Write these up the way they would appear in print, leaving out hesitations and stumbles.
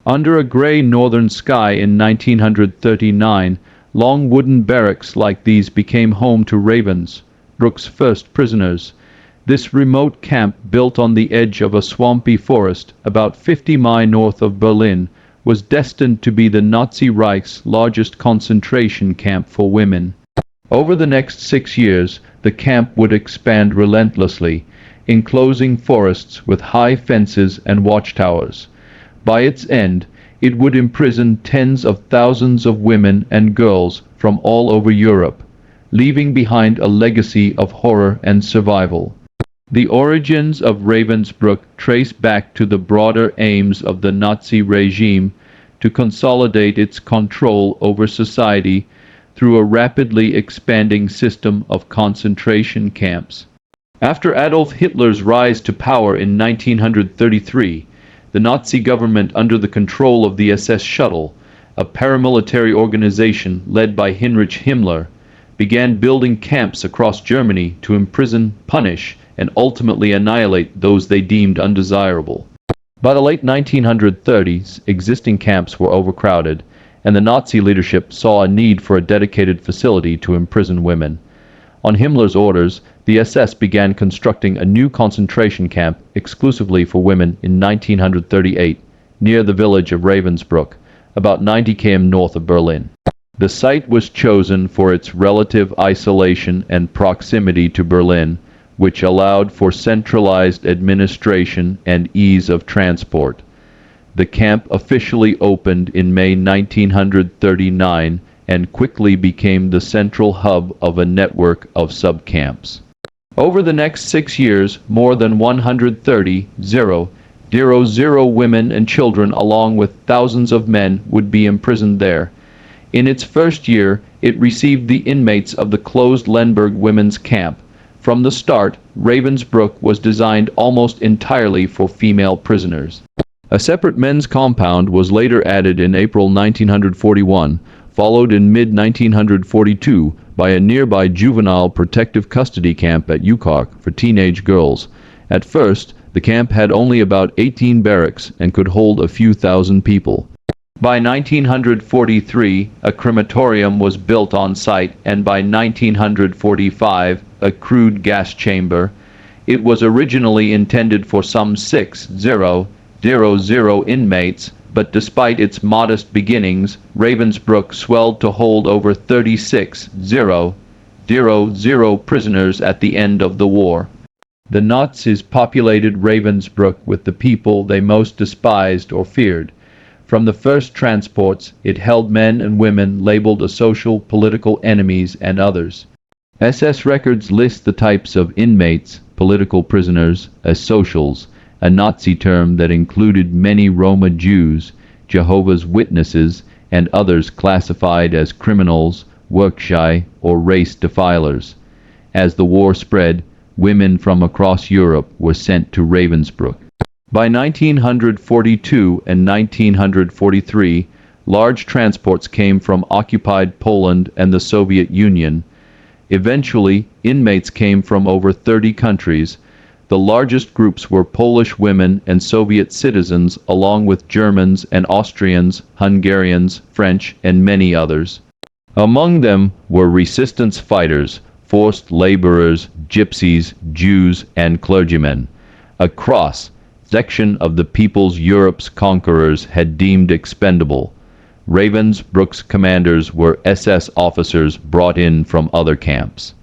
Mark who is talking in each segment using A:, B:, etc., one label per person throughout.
A: Under a grey northern sky in 1939, long wooden barracks like these became home to Ravensbrück's first prisoners. This remote camp, built on the edge of a swampy forest about 50 miles north of Berlin, was destined to be the Nazi Reich's largest concentration camp for women. Over the next 6 years, the camp would expand relentlessly, enclosing forests with high fences and watchtowers. By its end, it would imprison tens of thousands of women and girls from all over Europe, leaving behind a legacy of horror and survival. The origins of Ravensbrück trace back to the broader aims of the Nazi regime to consolidate its control over society through a rapidly expanding system of concentration camps. After Adolf Hitler's rise to power in 1933, the Nazi government, under the control of the SS Shuttle, a paramilitary organization led by Heinrich Himmler, began building camps across Germany to imprison, punish, and ultimately annihilate those they deemed undesirable. By the late 1930s, existing camps were overcrowded, and the Nazi leadership saw a need for a dedicated facility to imprison women. On Himmler's orders, the SS began constructing a new concentration camp exclusively for women in 1938, near the village of Ravensbrück, about 90 km north of Berlin. The site was chosen for its relative isolation and proximity to Berlin, which allowed for centralized administration and ease of transport. The camp officially opened in May 1939 and quickly became the central hub of a network of subcamps. Over the next 6 years, more than 130,000 women and children, along with thousands of men, would be imprisoned there. In its first year, it received the inmates of the closed Lemberg women's camp. From the start, Ravensbrück was designed almost entirely for female prisoners. A separate men's compound was later added in April 1941, followed in mid-1942 by a nearby juvenile protective custody camp at Ukark for teenage girls. At first, the camp had only about 18 barracks and could hold a few thousand people. By 1943, a crematorium was built on site, and by 1945, a crude gas chamber. It was originally intended for some 6,000 inmates, but despite its modest beginnings, Ravensbrück swelled to hold over 36,000 prisoners at the end of the war. The Nazis populated Ravensbrück with the people they most despised or feared. From the first transports, it held men and women labeled as social, political enemies and others. SS records list the types of inmates, political prisoners, as socials, a Nazi term that included many Roma Jews, Jehovah's Witnesses, and others classified as criminals, work-shy, or race defilers. As the war spread, women from across Europe were sent to Ravensbrück. By 1942 and 1943, large transports came from occupied Poland and the Soviet Union. Eventually, inmates came from over 30 countries. The largest groups were Polish women and Soviet citizens, along with Germans and Austrians, Hungarians, French, and many others. Among them were resistance fighters, forced laborers, gypsies, Jews, and clergymen. A cross-section of the peoples Europe's conquerors had deemed expendable. Ravensbrück's commanders were SS officers brought in from other camps.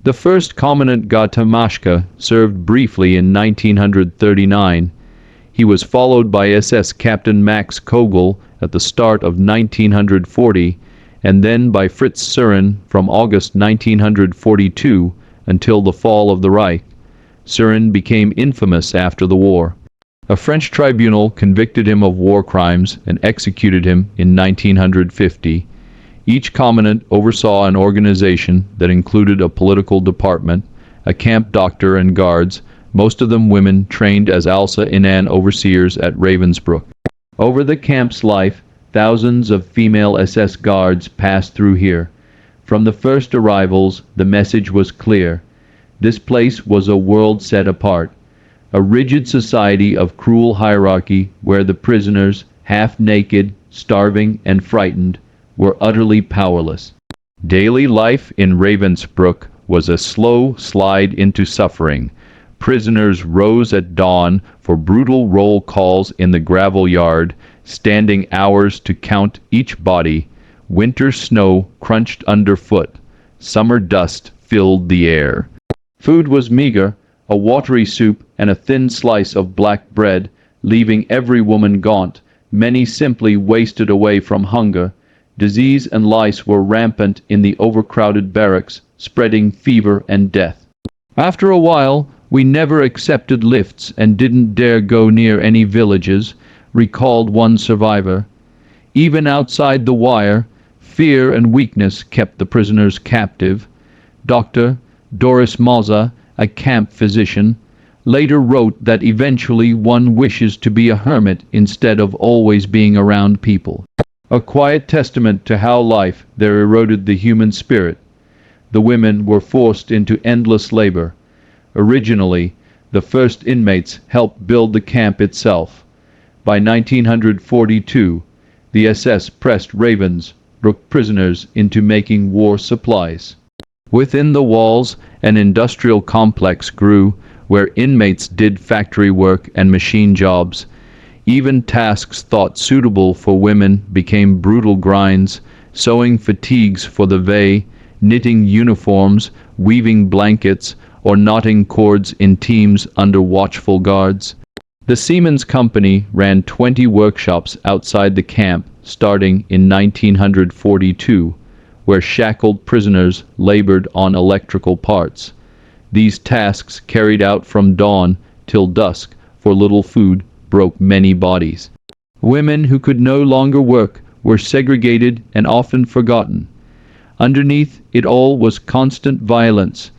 A: The first Commandant Gatamashka served briefly in 1939. He was followed by SS Captain Max Kogel at the start of 1940, and then by Fritz Surin from August 1942 until the fall of the Reich. Surin became infamous after the war. A French tribunal convicted him of war crimes and executed him in 1950. Each commandant oversaw an organization that included a political department, a camp doctor and guards, most of them women trained as Alsa Inan overseers at Ravensbrück. Over the camp's life, thousands of female SS guards passed through here. From the first arrivals, the message was clear. This place was a world set apart, a rigid society of cruel hierarchy where the prisoners half naked, starving, and frightened, were utterly powerless. Daily life in Ravensbrück was a slow slide into suffering. Prisoners rose at dawn for brutal roll calls in the gravel yard, standing hours to count each body. Winter snow crunched underfoot. Summer dust filled the air. Food was meager, a watery soup and a thin slice of black bread, leaving every woman gaunt. Many simply wasted away from hunger. Disease and lice were rampant in the overcrowded barracks, spreading fever and death. After a while, we never accepted lifts and didn't dare go near any villages, recalled one survivor. Even outside the wire, fear and weakness kept the prisoners captive. Dr. Doris Moza, a camp physician, later wrote that eventually one wishes to be a hermit instead of always being around people. A quiet testament to how life there eroded the human spirit. The women were forced into endless labor. Originally, the first inmates helped build the camp itself. By 1942, the SS pressed Ravensbrück prisoners into making war supplies. Within the walls, an industrial complex grew, where inmates did factory work and machine jobs. Even tasks thought suitable for women became brutal grinds, sewing fatigues for the VA, knitting uniforms, weaving blankets, or knotting cords in teams under watchful guards. The Siemens Company ran 20 workshops outside the camp, starting in 1942, where shackled prisoners labored on electrical parts. These tasks, carried out from dawn till dusk for little food, broke many bodies. Women who could no longer work were segregated and often forgotten. Underneath it all was constant violence.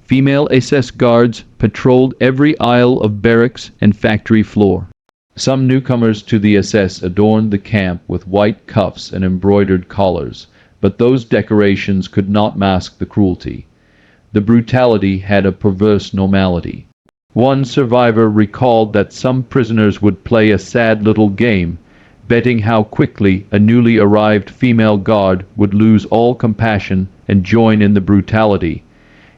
A: Female SS guards patrolled every aisle of barracks and factory floor. Some newcomers to the SS adorned the camp with white cuffs and embroidered collars, but those decorations could not mask the cruelty. The brutality had a perverse normality. One survivor recalled that some prisoners would play a sad little game, betting how quickly a newly arrived female guard would lose all compassion and join in the brutality.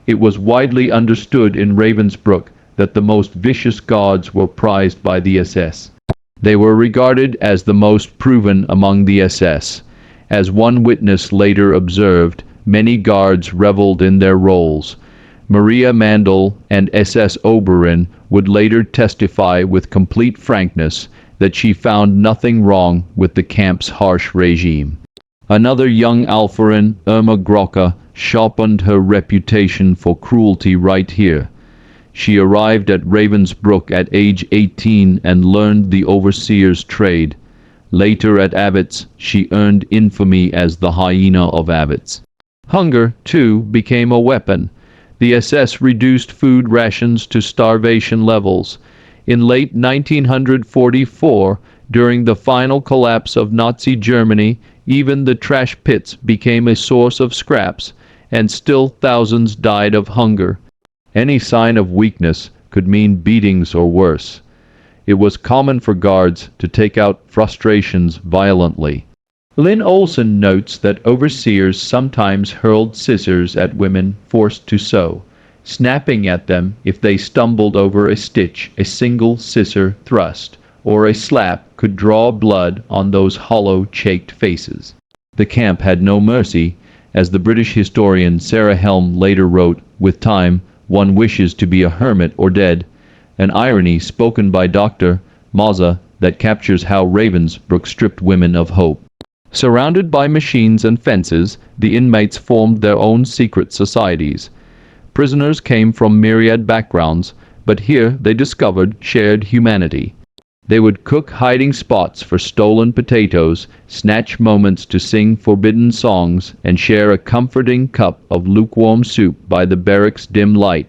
A: It was widely understood in Ravensbrück that the most vicious guards were prized by the SS. They were regarded as the most proven among the SS. As one witness later observed, many guards reveled in their roles. Maria Mandel and SS Oberin would later testify with complete frankness that she found nothing wrong with the camp's harsh regime. Another young Alpherin, Irma Grocke, sharpened her reputation for cruelty right here. She arrived at Ravensbrück at age 18 and learned the overseer's trade. Later at Abbots, she earned infamy as the hyena of Abbots. Hunger, too, became a weapon. The SS reduced food rations to starvation levels. In late 1944, during the final collapse of Nazi Germany, even the trash pits became a source of scraps, and still thousands died of hunger. Any sign of weakness could mean beatings or worse. It was common for guards to take out frustrations violently. Lynn Olson notes that overseers sometimes hurled scissors at women forced to sew, snapping at them if they stumbled over a stitch. A single scissor thrust or a slap could draw blood on those hollow, chafed faces. The camp had no mercy. As the British historian Sarah Helm later wrote, "With time, one wishes to be a hermit or dead," an irony spoken by Dr. Moza that captures how Ravensbrück stripped women of hope. Surrounded by machines and fences, the inmates formed their own secret societies. Prisoners came from myriad backgrounds, but here they discovered shared humanity. They would cook hiding spots for stolen potatoes, snatch moments to sing forbidden songs, and share a comforting cup of lukewarm soup by the barracks' dim light.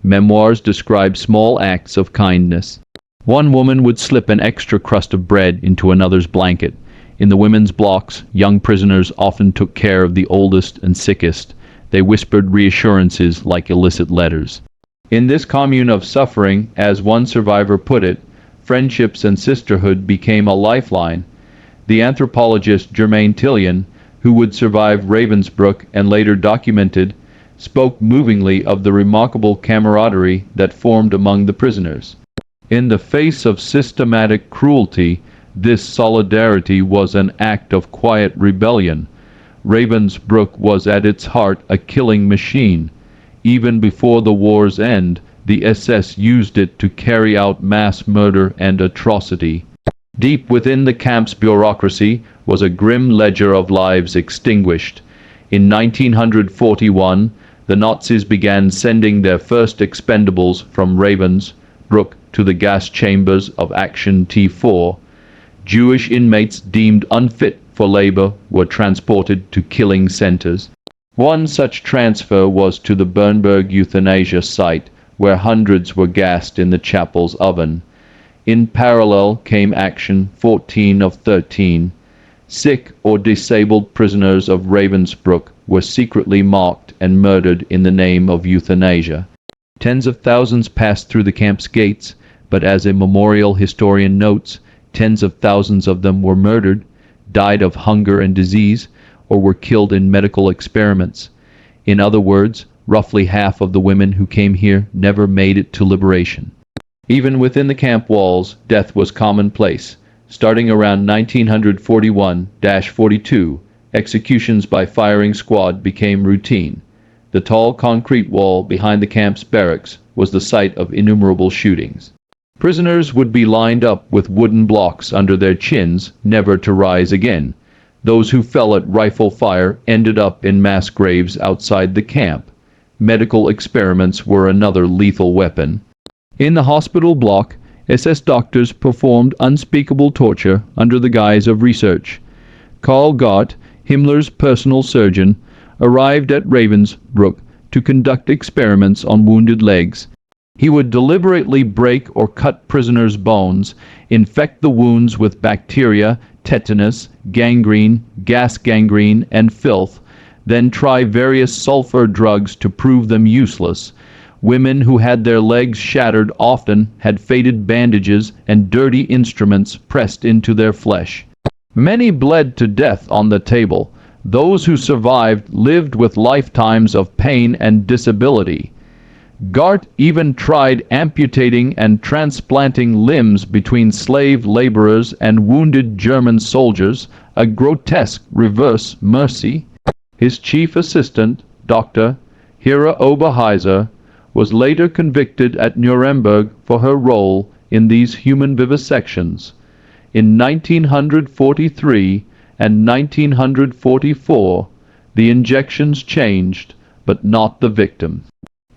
A: Memoirs describe small acts of kindness. One woman would slip an extra crust of bread into another's blanket. In the women's blocks, young prisoners often took care of the oldest and sickest. They whispered reassurances like illicit letters. In this commune of suffering, as one survivor put it, friendships and sisterhood became a lifeline. The anthropologist Germain Tillion, who would survive Ravensbrück and later documented, spoke movingly of the remarkable camaraderie that formed among the prisoners. In the face of systematic cruelty, this solidarity was an act of quiet rebellion. Ravensbrück was at its heart a killing machine. Even before the war's end, the SS used it to carry out mass murder and atrocity. Deep within the camp's bureaucracy was a grim ledger of lives extinguished. In 1941, the Nazis began sending their first expendables from Ravensbrück to the gas chambers of Action T4. Jewish inmates deemed unfit for labor were transported to killing centers. One such transfer was to the Bernburg euthanasia site, where hundreds were gassed in the chapel's oven. In parallel came Action 14 of 13. Sick or disabled prisoners of Ravensbrück were secretly marked and murdered in the name of euthanasia. Tens of thousands passed through the camp's gates, but as a memorial historian notes, tens of thousands of them were murdered, died of hunger and disease, or were killed in medical experiments. In other words, roughly half of the women who came here never made it to liberation. Even within the camp walls, death was commonplace. Starting around 1941-42, executions by firing squad became routine. The tall concrete wall behind the camp's barracks was the site of innumerable shootings. Prisoners would be lined up with wooden blocks under their chins, never to rise again. Those who fell at rifle fire ended up in mass graves outside the camp. Medical experiments were another lethal weapon. In the hospital block, SS doctors performed unspeakable torture under the guise of research. Karl Gott, Himmler's personal surgeon, arrived at Ravensbrück to conduct experiments on wounded legs. He would deliberately break or cut prisoners' bones, infect the wounds with bacteria, tetanus, gangrene, gas gangrene, and filth, then try various sulfur drugs to prove them useless. Women who had their legs shattered often had faded bandages and dirty instruments pressed into their flesh. Many bled to death on the table. Those who survived lived with lifetimes of pain and disability. Gart even tried amputating and transplanting limbs between slave laborers and wounded German soldiers, a grotesque reverse mercy. His chief assistant, Dr. Hera Oberheiser, was later convicted at Nuremberg for her role in these human vivisections. In 1943 and 1944, the injections changed, but not the victim.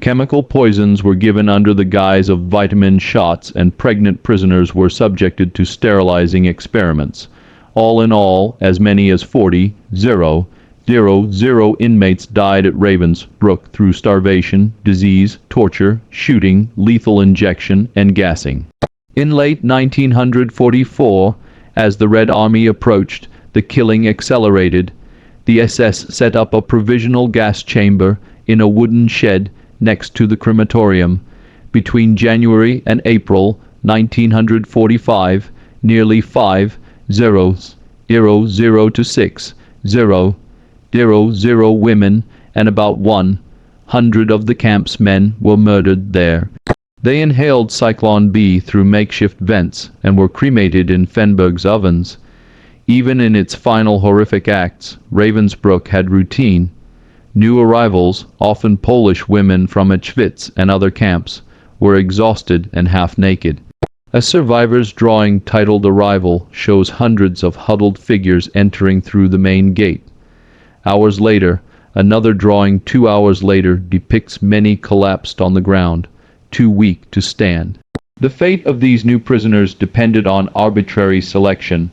A: Chemical poisons were given under the guise of vitamin shots, and pregnant prisoners were subjected to sterilizing experiments. All in all, as many as 40 inmates died at Ravensbrück through starvation, disease, torture, shooting, lethal injection, and gassing. In late 1944, as the Red Army approached, the killing accelerated. The SS set up a provisional gas chamber in a wooden shed next to the crematorium. Between January and April 1945, nearly 5,000 to 6,000 women and about 100 of the camp's men were murdered there. They inhaled Cyclone B through makeshift vents and were cremated in Fenberg's ovens. Even in its final horrific acts, Ravensbrück had routine. New arrivals, often Polish women from Auschwitz and other camps, were exhausted and half naked. A survivor's drawing titled Arrival shows hundreds of huddled figures entering through the main gate. Hours later, another drawing 2 hours later depicts many collapsed on the ground, too weak to stand. The fate of these new prisoners depended on arbitrary selection.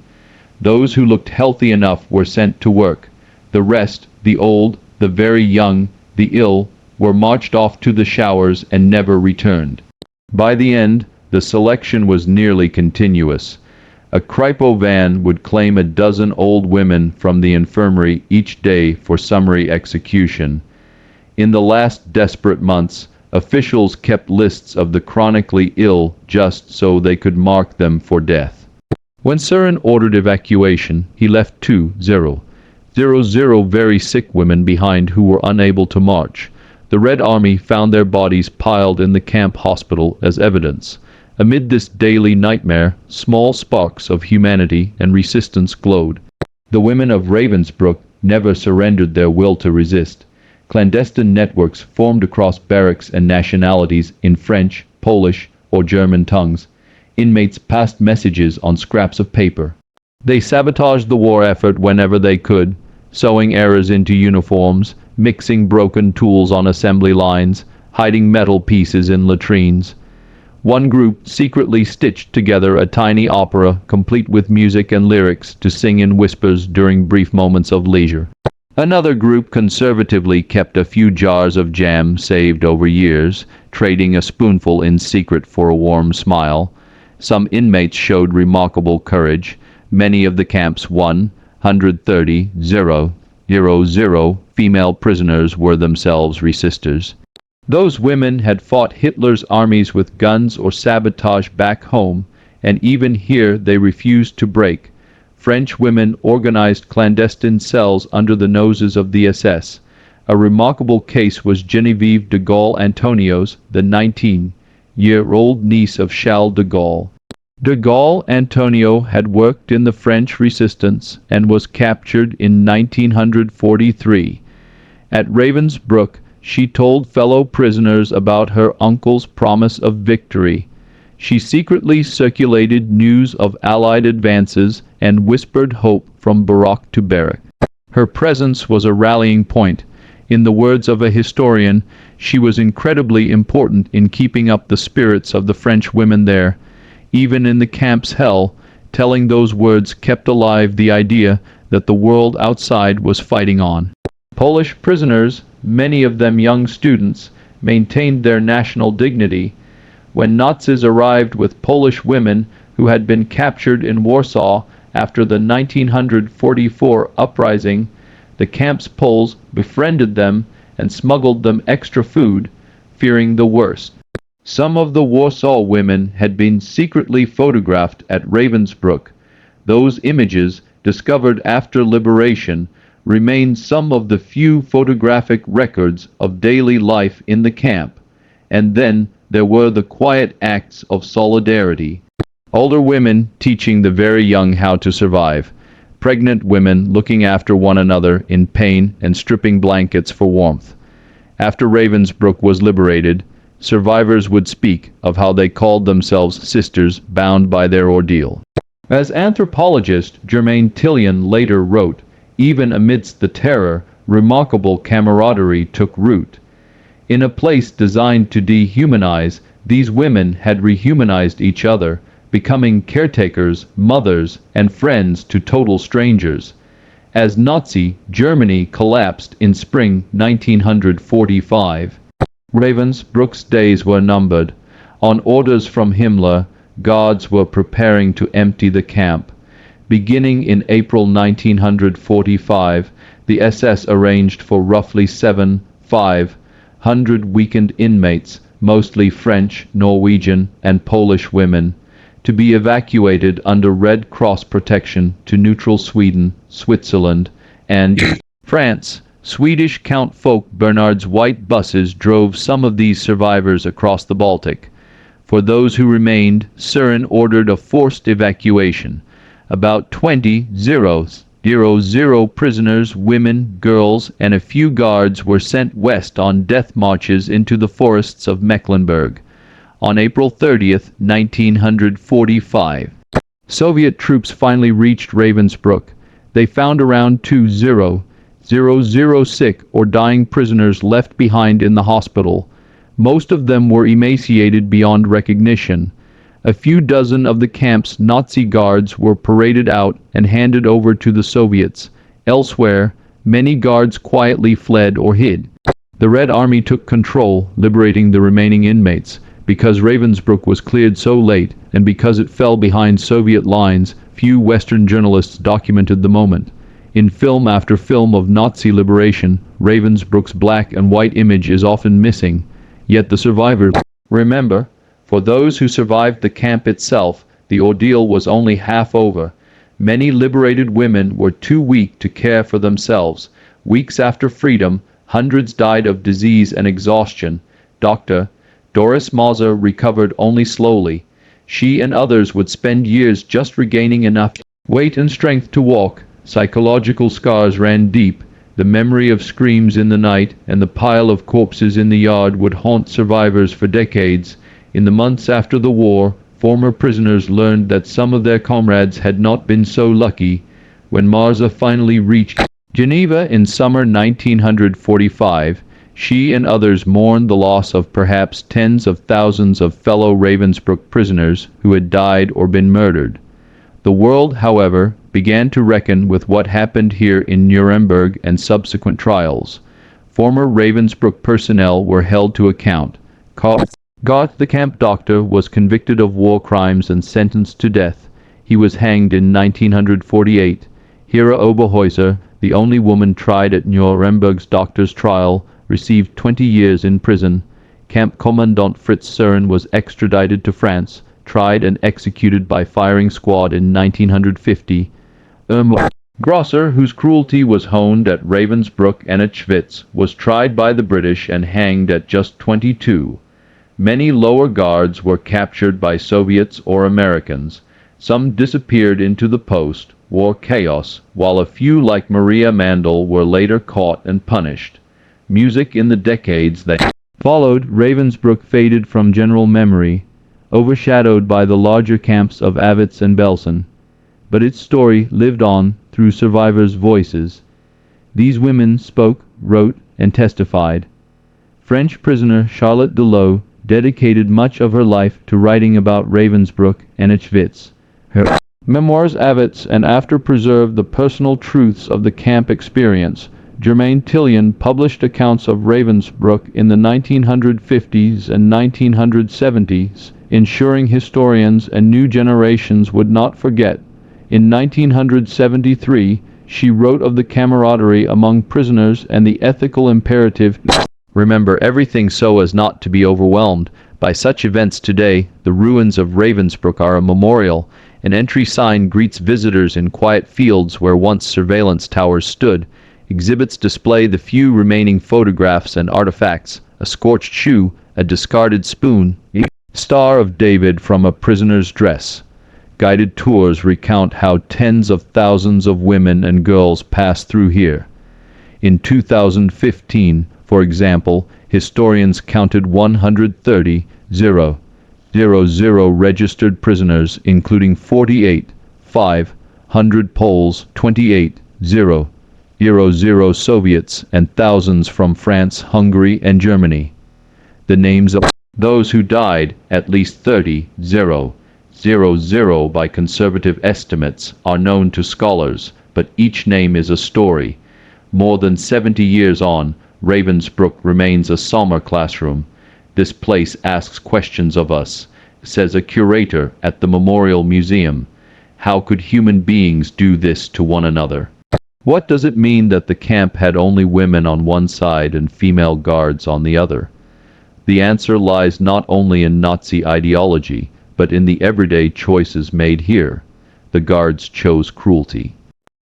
A: Those who looked healthy enough were sent to work. The rest, the old, the very young, the ill, were marched off to the showers and never returned. By the end, the selection was nearly continuous. A Kripo van would claim a dozen old women from the infirmary each day for summary execution. In the last desperate months, Officials kept lists of the chronically ill just so they could mark them for death. When Søren ordered evacuation, he left 2,000 very sick women behind who were unable to march. The Red Army found their bodies piled in the camp hospital as evidence. Amid this daily nightmare, small sparks of humanity and resistance glowed. The women of Ravensbrück never surrendered their will to resist. Clandestine networks formed across barracks and nationalities in French, Polish, or German tongues. Inmates passed messages on scraps of paper. They sabotaged the war effort whenever they could, sewing errors into uniforms, mixing broken tools on assembly lines, hiding metal pieces in latrines. One group secretly stitched together a tiny opera complete with music and lyrics to sing in whispers during brief moments of leisure. Another group conservatively kept a few jars of jam saved over years, trading a spoonful in secret for a warm smile. Some inmates showed remarkable courage. Many of the camp's 130,000 female prisoners were themselves resistors. Those women had fought Hitler's armies with guns or sabotage back home, and even here they refused to break. French women organized clandestine cells under the noses of the SS. A remarkable case was Geneviève de Gaulle Antonio's, the 19-year-old niece of Charles de Gaulle. De Gaulle Antonio had worked in the French resistance and was captured in 1943. At Ravensbrück, she told fellow prisoners about her uncle's promise of victory. She secretly circulated news of Allied advances and whispered hope from barrack to barrack. Her presence was a rallying point. In the words of a historian, she was incredibly important in keeping up the spirits of the French women there. Even in the camp's hell, telling those words kept alive the idea that the world outside was fighting on. Polish prisoners, many of them young students, maintained their national dignity. When Nazis arrived with Polish women who had been captured in Warsaw after the 1944 uprising, the camp's Poles befriended them and smuggled them extra food, fearing the worst. Some of the Warsaw women had been secretly photographed at Ravensbrück. Those images, discovered after liberation, remain some of the few photographic records of daily life in the camp. And then there were the quiet acts of solidarity. Older women teaching the very young how to survive. Pregnant women looking after one another in pain and stripping blankets for warmth. After Ravensbrück was liberated, survivors would speak of how they called themselves sisters bound by their ordeal. As anthropologist Germaine Tillion later wrote, even amidst the terror, remarkable camaraderie took root. In a place designed to dehumanize, these women had rehumanized each other, becoming caretakers, mothers, and friends to total strangers. As Nazi Germany collapsed in spring 1945, Ravensbrück's days were numbered. On orders from Himmler, guards were preparing to empty the camp. Beginning in April 1945, the SS arranged for roughly 500 weakened inmates, mostly French, Norwegian, and Polish women, to be evacuated under Red Cross protection to neutral Sweden, Switzerland, and France. Swedish Count Folke Bernhard's white buses drove some of these survivors across the Baltic. For those who remained, Søren ordered a forced evacuation. About 20,000 prisoners, women, girls, and a few guards were sent west on death marches into the forests of Mecklenburg. On April 30th, 1945, Soviet troops finally reached Ravensbrück. They found around 2,000 sick or dying prisoners left behind in the hospital. Most of them were emaciated beyond recognition. A few dozen of the camp's Nazi guards were paraded out and handed over to the Soviets. Elsewhere, many guards quietly fled or hid. The Red Army took control, liberating the remaining inmates. Because Ravensbrück was cleared so late, and because it fell behind Soviet lines, few Western journalists documented the moment. In film after film of Nazi liberation, Ravensbrück's black and white image is often missing. Yet the survivors, remember, for those who survived the camp itself, the ordeal was only half over. Many liberated women were too weak to care for themselves. Weeks after freedom, hundreds died of disease and exhaustion. Dr. Doris Mauser recovered only slowly. She and others would spend years just regaining enough weight and strength to walk. Psychological scars ran deep. The memory of screams in the night and the pile of corpses in the yard would haunt survivors for decades. In the months after the war, former prisoners learned that some of their comrades had not been so lucky. When Marza finally reached Geneva in summer 1945, she and others mourned the loss of perhaps tens of thousands of fellow Ravensbrück prisoners who had died or been murdered. The world, however, began to reckon with what happened here in Nuremberg and subsequent trials. Former Ravensbrück personnel were held to account. Gott, the camp doctor, was convicted of war crimes and sentenced to death. He was hanged in 1948. Hera Oberhäuser, the only woman tried at Nuremberg's doctor's trial, received 20 years in prison. Camp Commandant Fritz Sören was extradited to France, tried and executed by firing squad in 1950. Grosser, whose cruelty was honed at Ravensbrück and at Schwitz, was tried by the British and hanged at just 22. Many lower guards were captured by Soviets or Americans. Some disappeared into the post-war chaos, while a few like Maria Mandel were later caught and punished. Music in the decades that followed Ravensbrück faded from general memory, overshadowed by the larger camps of Avitz and Belsen. But its story lived on through survivors' voices. These women spoke, wrote, and testified. French prisoner Charlotte Delot dedicated much of her life to writing about Ravensbrück and Auschwitz. Her memoirs Avitz and after preserved the personal truths of the camp experience. Germaine Tillion published accounts of Ravensbrück in the 1950s and 1970s, ensuring historians and new generations would not forget. In 1973, she wrote of the camaraderie among prisoners and the ethical imperative remember everything so as not to be overwhelmed by such events. Today, the ruins of Ravensbrück are a memorial. An entry sign greets visitors in quiet fields where once surveillance towers stood. Exhibits display the few remaining photographs and artifacts, a scorched shoe, a discarded spoon, a Star of David from a prisoner's dress. Guided tours recount how tens of thousands of women and girls passed through here. In 2015, for example, historians counted 130,000 registered prisoners, including 48,500 Poles, 28,000 Soviets, and thousands from France, Hungary, and Germany. The names of those who died, at least 30,000 by conservative estimates, are known to scholars, but each name is a story. More than 70 years on, Ravensbrück remains a summer classroom. This place asks questions of us, says a curator at the Memorial Museum. How could human beings do this to one another? What does it mean that the camp had only women on one side and female guards on the other? The answer lies not only in Nazi ideology, but in the everyday choices made here. The guards chose cruelty.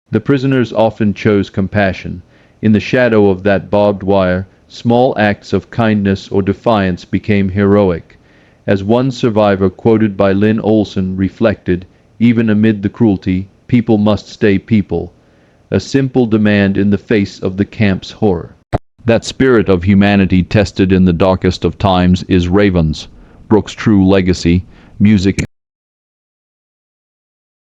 A: The prisoners often chose compassion. In the shadow of that barbed wire, small acts of kindness or defiance became heroic. As one survivor quoted by Lynn Olson reflected, even amid the cruelty, people must stay people. A simple demand in the face of the camp's horror. That spirit of humanity tested in the darkest of times is Ravensbrück's true legacy. Music